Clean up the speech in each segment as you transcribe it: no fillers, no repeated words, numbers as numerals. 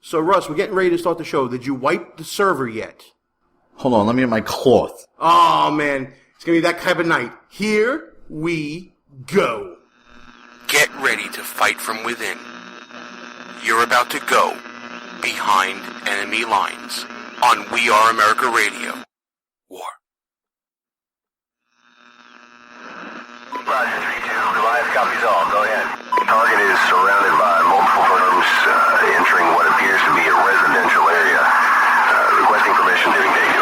So, Russ, we're getting ready to start the show. Did you wipe the server yet? Hold on, let me get my cloth. Oh, man. It's going to be that type of night. Here we go. Get ready to fight from within. You're about to go behind enemy lines on We Are America Radio. War. Roger, 3-2. Goliath copies all. Go ahead. Target is surrounded by multiple firms entering what appears to be a residential area. Requesting permission to engage.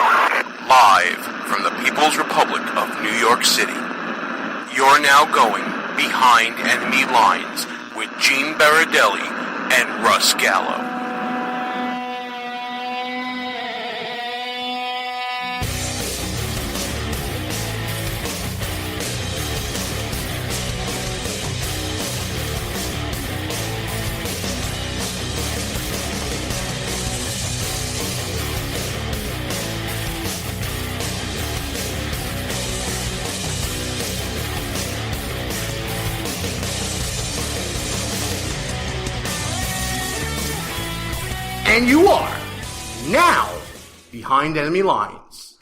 Live from the People's Republic of New York City. You're now going behind enemy lines with Gene Baradelli and Russ Gallo. And you are now behind enemy lines.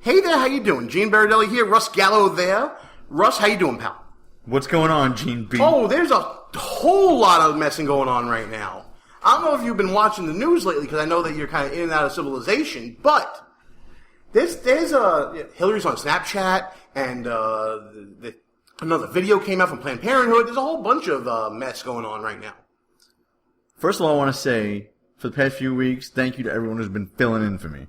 Hey there, how you doing? Gene Baradelli here, Russ Gallo there. Russ, how you doing, pal? What's going on, Gene B? Oh, there's a whole lot of messing going on right now. I don't know if you've been watching the news lately, because I know that you're kind of in and out of civilization, but there's Hillary's on Snapchat, and another video came out from Planned Parenthood. There's a whole bunch of mess going on right now. First of all, I want to say, for the past few weeks, thank you to everyone who's been filling in for me.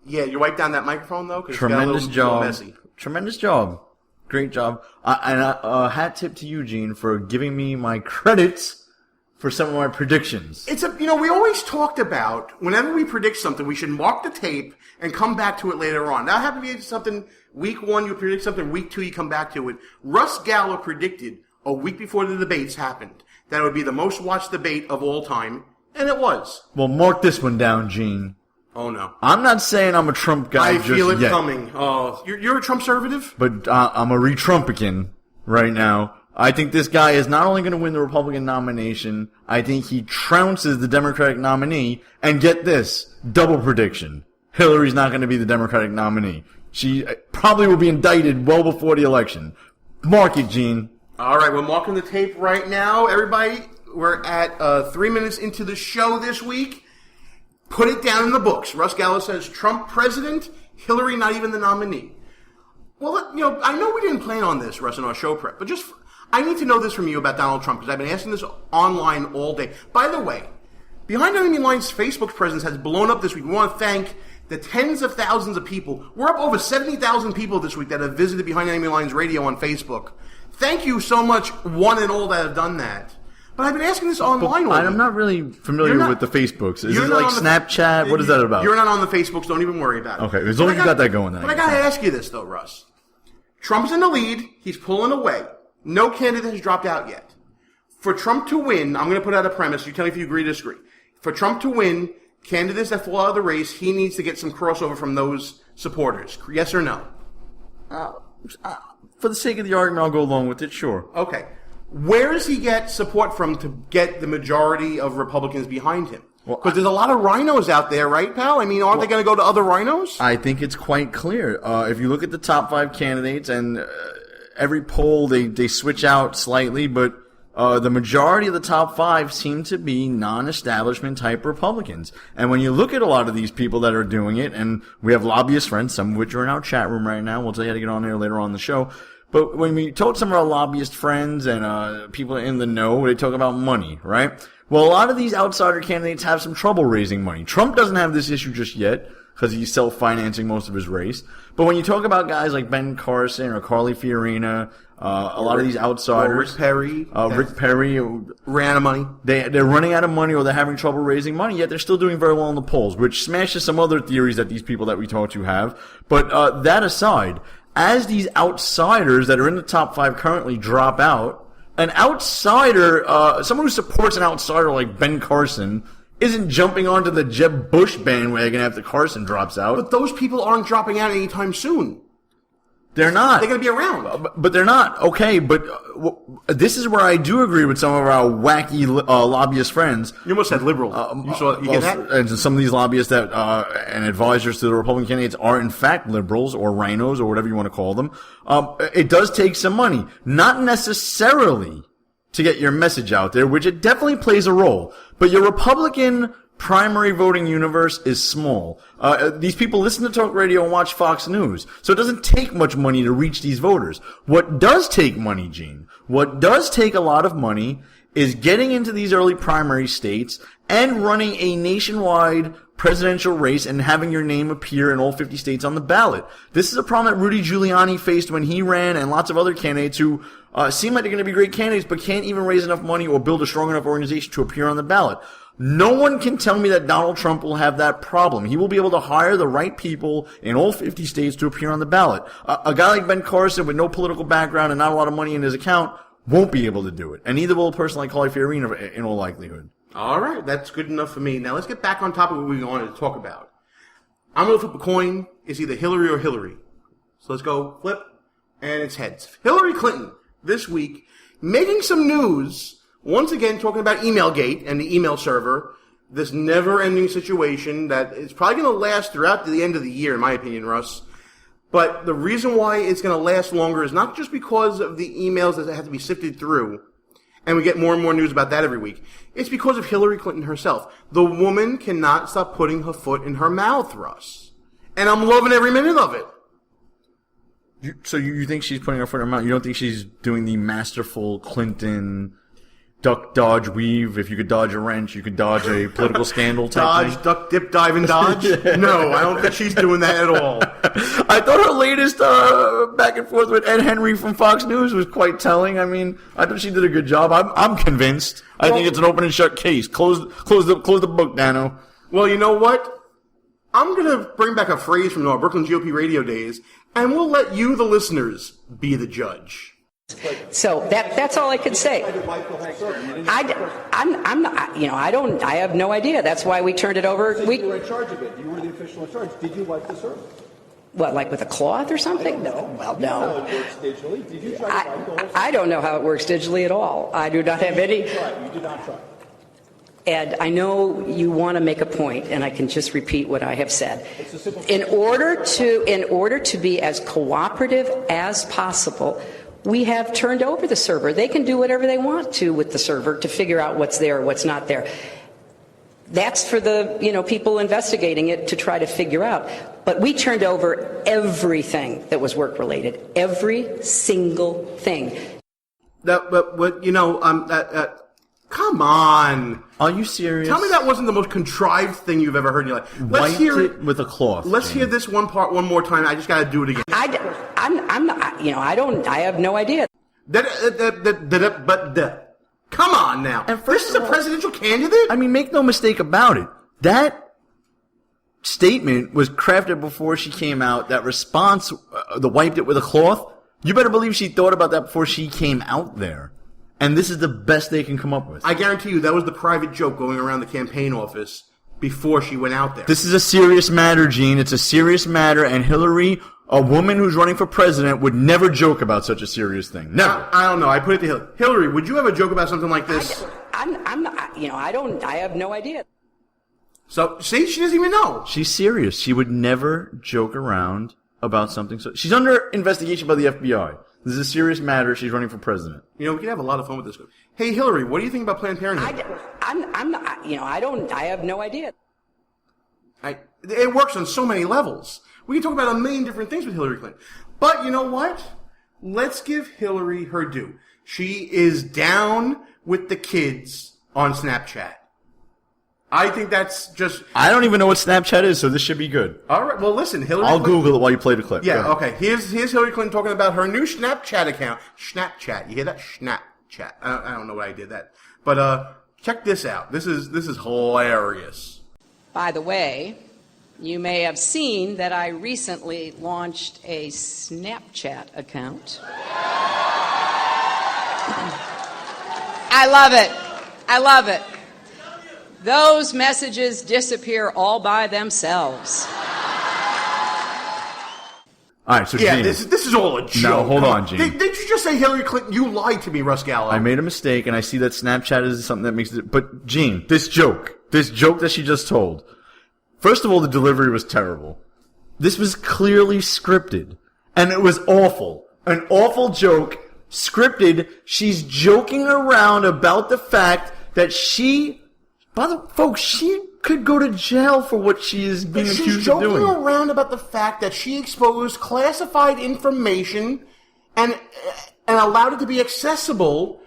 Yeah, you wipe down that microphone, though? Tremendous job. Messy. Tremendous job. Great job. And a hat tip to you, Gene, for giving me my credits for some of my predictions. We always talked about, whenever we predict something, we should mark the tape and come back to it later on. That happened to be something, week 1 you predict something, week 2 you come back to it. Russ Gallo predicted a week before the debates happened that it would be the most watched debate of all time, and it was. Well, mark this one down, Gene. Oh, no. I'm not saying I'm a Trump guy I just feel it yet, coming. Oh, you're a Trump-servative? but I'm a re-Trumpican right now. I think this guy is not only going to win the Republican nomination, I think he trounces the Democratic nominee, and get this, double prediction. Hillary's not going to be the Democratic nominee. She probably will be indicted well before the election. Mark it, Gene. All right, we're marking the tape right now. Everybody, we're at 3 minutes into the show this week. Put it down in the books. Russ Gallo says Trump president, Hillary not even the nominee. Well, I know we didn't plan on this, Russ, in our show prep, but I need to know this from you about Donald Trump, because I've been asking this online all day. By the way, Behind Enemy Lines' Facebook presence has blown up this week. We want to thank the tens of thousands of people. We're up over 70,000 people this week that have visited Behind Enemy Lines Radio on Facebook. Thank you so much, one and all, that have done that. But I've been asking this online. I'm not really familiar with the Facebooks. Is it like Snapchat? What is that about? You're not on the Facebooks. Don't even worry about it. Okay, as long as you got that going, then. But I got to ask you this, though, Russ. Trump's in the lead. He's pulling away. No candidate has dropped out yet. For Trump to win, I'm going to put out a premise. You tell me if you agree or disagree. For Trump to win, candidates that fall out of the race, he needs to get some crossover from those supporters. Yes or no? For the sake of the argument, I'll go along with it, sure. Okay. Where does he get support from to get the majority of Republicans behind him? Because there's a lot of rhinos out there, right, pal? I mean, aren't they going to go to other rhinos? I think it's quite clear. If you look at the top 5 candidates, and every poll they switch out slightly, but the majority of the top 5 seem to be non-establishment type Republicans. And when you look at a lot of these people that are doing it, and we have lobbyist friends, some of which are in our chat room right now, we'll tell you how to get on there later on in the show. But when we talk to some of our lobbyist friends and people in the know, they talk about money, right? Well, a lot of these outsider candidates have some trouble raising money. Trump doesn't have this issue just yet because he's self-financing most of his race. But when you talk about guys like Ben Carson or Carly Fiorina, a lot of these outsiders, Rick Perry ran out of money. They're running out of money, or they're having trouble raising money, yet they're still doing very well in the polls, which smashes some other theories that these people that we talk to have. But that aside, as these outsiders that are in the top 5 currently drop out, an outsider, someone who supports an outsider like Ben Carson, isn't jumping onto the Jeb Bush bandwagon after Carson drops out. But those people aren't dropping out anytime soon. They're not. They're going to be around. But they're not. Okay, but this is where I do agree with some of our wacky lobbyist friends. You almost said liberal. You get that? And some of these lobbyists that and advisors to the Republican candidates are in fact liberals or rhinos or whatever you want to call them. It does take some money. Not necessarily to get your message out there, which it definitely plays a role. But your Republican primary voting universe is small. These people listen to talk radio and watch Fox News. So it doesn't take much money to reach these voters. What does take money, Gene, what does take a lot of money is getting into these early primary states and running a nationwide presidential race and having your name appear in all 50 states on the ballot. This is a problem that Rudy Giuliani faced when he ran, and lots of other candidates who seem like they're going to be great candidates but can't even raise enough money or build a strong enough organization to appear on the ballot. No one can tell me that Donald Trump will have that problem. He will be able to hire the right people in all 50 states to appear on the ballot. A guy like Ben Carson with no political background and not a lot of money in his account won't be able to do it. And neither will a person like Carly Fiorina in all likelihood. All right, that's good enough for me. Now let's get back on topic of what we wanted to talk about. I'm going to flip a coin. It's either Hillary or Hillary. So let's go flip, and it's heads. Hillary Clinton, this week, making some news. Once again, talking about Emailgate and the email server, this never-ending situation that is probably going to last throughout the end of the year, in my opinion, Russ. But the reason why it's going to last longer is not just because of the emails that have to be sifted through, and we get more and more news about that every week. It's because of Hillary Clinton herself. The woman cannot stop putting her foot in her mouth, Russ. And I'm loving every minute of it. So you think she's putting her foot in her mouth? You don't think she's doing the masterful Clinton duck, dodge, weave? If you could dodge a wrench, you could dodge a political scandal type Dodge, thing? duck, dip, dive, and dodge? No, I don't think she's doing that at all. I thought her latest back and forth with Ed Henry from Fox News was quite telling. I mean, I thought she did a good job. I'm convinced. I think it's an open and shut case. Close the book, Dano. Well, you know what? I'm going to bring back a phrase from our Brooklyn GOP radio days, and we'll let you, the listeners, be the judge. So that's all I could say. I'm not, I have no idea. That's why we turned it over. You were in charge of it. You were the official in charge. Did you wipe the server? What, like with a cloth or something? No. Well, no. How it works digitally. Did you try to wipe the whole server? I don't know how it works digitally at all. I do not have any. You did not try. Ed, I know you want to make a point, and I can just repeat what I have said. In order to be as cooperative as possible, we have turned over the server. They can do whatever they want to with the server to figure out what's there or what's not there. That's for the people investigating it to try to figure out. But we turned over everything that was work related, every single thing. Come on. Are you serious? Tell me that wasn't the most contrived thing you've ever heard in your life. Let's Wiped hear it with a cloth. Let's hear this one part one more time. I just got to do it again. I'm not, I have no idea. Come on now. And This first is of a all- presidential candidate? I mean, make no mistake about it. That statement was crafted before she came out. That response, the wiped it with a cloth, you better believe she thought about that before she came out there. And this is the best they can come up with. I guarantee you that was the private joke going around the campaign office before she went out there. This is a serious matter, Gene. It's a serious matter, and Hillary, a woman who's running for president, would never joke about such a serious thing. Never. I don't know. I put it to Hillary. Hillary, would you ever joke about something like this? I'm not, I have no idea. So, see, she doesn't even know. She's serious. She would never joke around about something. So she's under investigation by the FBI. This is a serious matter. She's running for president. We can have a lot of fun with this. Hey, Hillary, what do you think about Planned Parenthood? I'm not, I have no idea. It works on so many levels. We can talk about a million different things with Hillary Clinton. But you know what? Let's give Hillary her due. She is down with the kids on Snapchat. I think that's just... I don't even know what Snapchat is, so this should be good. All right, well, listen, Hillary I'll Clinton... Google it while you play the clip. Yeah, okay. Here's Hillary Clinton talking about her new Snapchat account. Snapchat. You hear that? Snapchat. I don't know why I did that. But check this out. This is hilarious. By the way, you may have seen that I recently launched a Snapchat account. I love it. I love it. Those messages disappear all by themselves. All right, so Yeah, Gene, this is all a joke. No, hold Come on, Gene. Did you just say Hillary Clinton? You lied to me, Russ Gallo. I made a mistake, and I see that Snapchat is something that makes it. But Gene, this joke that she just told. First of all, the delivery was terrible. This was clearly scripted, and it was awful. An awful joke, scripted. She's joking around about the fact that she could go to jail for what she is being accused of doing. She's joking around about the fact that she exposed classified information and allowed it to be accessible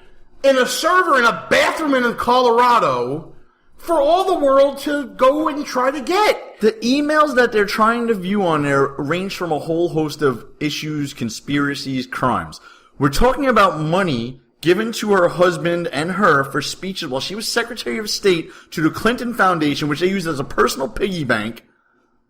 in a server in a bathroom in Colorado for all the world to go and try to get. The emails that they're trying to view on there range from a whole host of issues, conspiracies, crimes. We're talking about money given to her husband and her for speeches while she was Secretary of State to the Clinton Foundation, which they used as a personal piggy bank.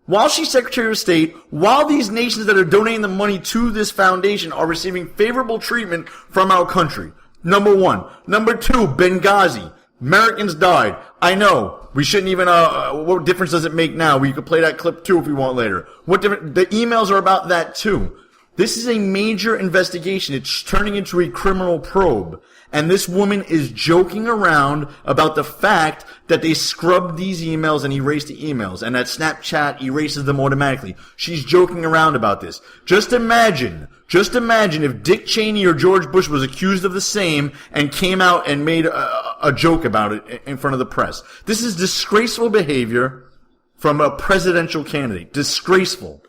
While she's Secretary of State, while these nations that are donating the money to this foundation are receiving favorable treatment from our country. Number one. Number two, Benghazi. Americans died. I know. We shouldn't even, what difference does it make now? We could play that clip too if we want later. The emails are about that too. This is a major investigation. It's turning into a criminal probe. And this woman is joking around about the fact that they scrubbed these emails and erased the emails, and that Snapchat erases them automatically. She's joking around about this. Just imagine if Dick Cheney or George Bush was accused of the same and came out and made a joke about it in front of the press. This is disgraceful behavior from a presidential candidate. Disgraceful.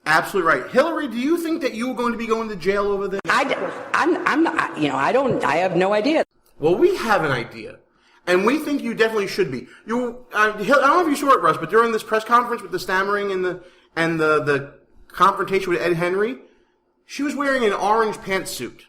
Absolutely right. Hillary, do you think that you were going to be going to jail over this? I'm not, I have no idea. Well, we have an idea. And we think you definitely should be. I don't know if you saw it, Russ, but during this press conference with the stammering and the confrontation with Ed Henry, she was wearing an orange pantsuit.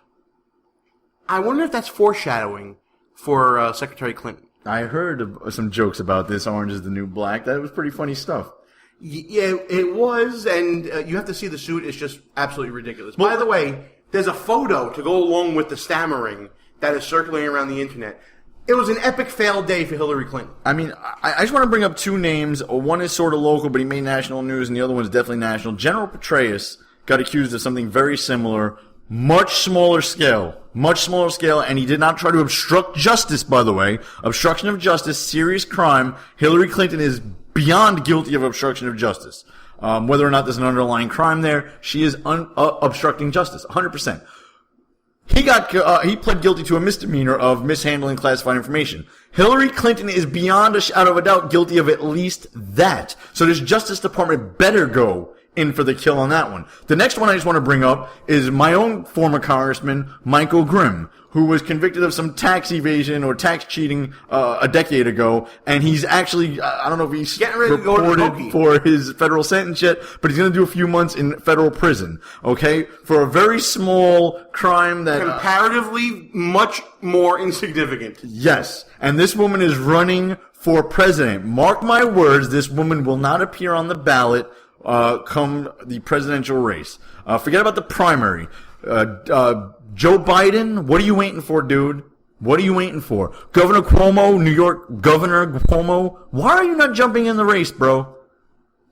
I wonder if that's foreshadowing for Secretary Clinton. I heard some jokes about this, orange is the new black. That was pretty funny stuff. Yeah, it was, and you have to see the suit. It's just absolutely ridiculous. By the way, there's a photo to go along with the stammering that is circulating around the internet. It was an epic fail day for Hillary Clinton. I mean, I just want to bring up two names. One is sort of local, but he made national news, and the other one is definitely national. General Petraeus got accused of something very similar, much smaller scale, and he did not try to obstruct justice, by the way. Obstruction of justice, serious crime. Hillary Clinton is beyond guilty of obstruction of justice. Whether or not there's an underlying crime there, she is obstructing justice, 100%. He pled guilty to a misdemeanor of mishandling classified information. Hillary Clinton is beyond a shadow of a doubt guilty of at least that. So this Justice Department better go in for the kill on that one. The next one I just want to bring up is my own former congressman, Michael Grimm, who was convicted of some tax evasion or tax cheating a decade ago, and he's actually, I don't know if he's reported for his federal sentence yet, but he's going to do a few months in federal prison, okay, for a very small crime that... comparatively much more insignificant. Yes, and this woman is running for president. Mark my words, this woman will not appear on the ballot come the presidential race. Forget about the primary. Joe Biden, what are you waiting for, dude? What are you waiting for? Governor Cuomo, New York Governor Cuomo, why are you not jumping in the race, bro?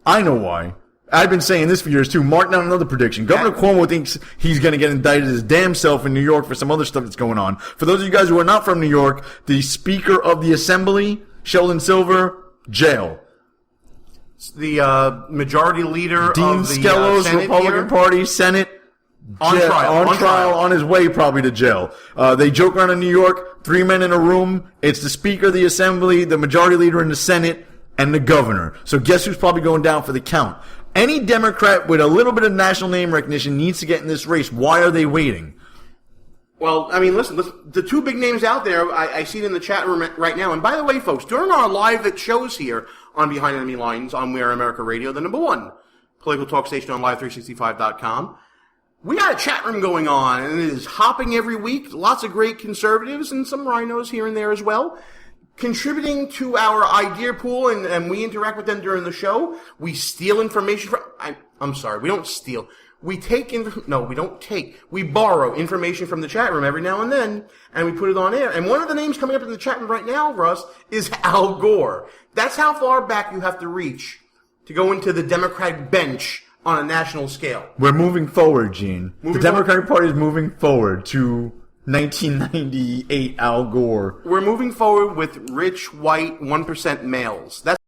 I know why. I've been saying this for years, too. Mark down another prediction. Governor Cuomo thinks he's going to get indicted his damn self in New York for some other stuff that's going on. For those of you guys who are not from New York, the Speaker of the Assembly, Sheldon Silver, jail. The majority leader Dean of the Skelos, Senate Republican Party, Senate, on trial, on his way probably to jail. They joke around in New York, 3 men in a room. It's the Speaker of the Assembly, the majority leader in the Senate, and the governor. So guess who's probably going down for the count? Any Democrat with a little bit of national name recognition needs to get in this race. Why are they waiting? Well, I mean, listen, the two big names out there, I see it in the chat room right now. And by the way, folks, during our live shows here on Behind Enemy Lines on We Are America Radio, the number one political talk station on Live365.com, we got a chat room going on, and it is hopping every week. Lots of great conservatives and some rhinos here and there as well, contributing to our idea pool, and we interact with them during the show. We steal information from... I'm sorry, we don't steal. We borrow information from the chat room every now and then, and we put it on air. And one of the names coming up in the chat room right now, Russ, is Al Gore. That's how far back you have to reach to go into the Democratic bench on a national scale. We're moving forward, Gene. Moving The Democratic Party is moving forward to 1998 Al Gore. We're moving forward with rich, white, 1% males. That's